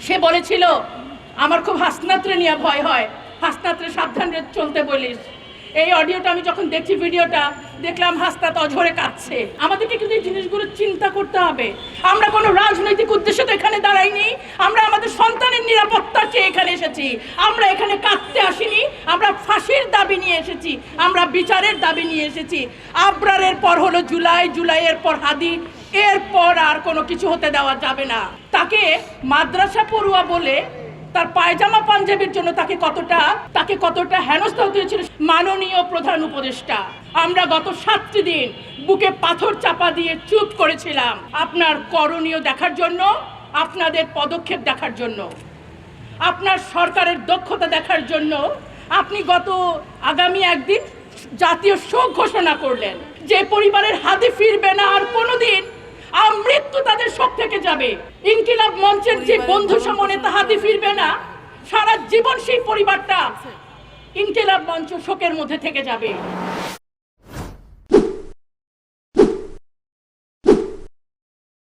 সে বলেছিল আমার খুব হাসনাত্রে নিয়ে ভয় হয়, হাসনাত্রে সাবধানে চলতে বলিস। এই অডিওটা আমি যখন দেখছি, ভিডিওটা দেখলাম, হাসনাত অঝরে কাঁদছে। আমাদেরকে কিন্তু এই জিনিসগুলো চিন্তা করতে হবে। আমরা কোনো রাজনৈতিক উদ্দেশ্যে তো এখানে দাঁড়াইনি, আমরা আমাদের সন্তানের নিরাপত্তা চেয়ে এখানে এসেছি। আমরা এখানে কাঁদতে আসিনি, আমরা ফাঁসির দাবি নিয়ে এসেছি, আমরা বিচারের দাবি নিয়ে এসেছি। আবরারের পর হলো জুলাই, জুলাইয়ের পর হাদি, এরপর আর কোনো কিছু হতে দেওয়া যাবে না। তাকে মাদ্রাসা পড়ুয়া বলে তার পায়জামা পাঞ্জাবির জন্য তাকে কতটা হেনস্থা হতে হয়েছিল। মাননীয় প্রধান উপদেষ্টা, আমরা গত 7টি দিন বুকে পাথর চাপা দিয়ে চুপ করেছিলাম আপনার করণীয় দেখার জন্য, আপনাদের পদক্ষেপ দেখার জন্য, আপনার সরকারের দক্ষতা দেখার জন্য। আপনি আগামী একদিন জাতীয় শোক ঘোষণা করলেন। যে পরিবারের হাদি ফিরবে না আর কোনোদিন, মৃত্যু তাদের শোক থেকে যাবে। ইনকিলাব মঞ্চের যে বন্ধু সমনেতা হাদি ফিরবে না, সারা জীবন সেই পরিবারটা ইনকিলাব মঞ্চ শোকের মধ্যে থেকে যাবে।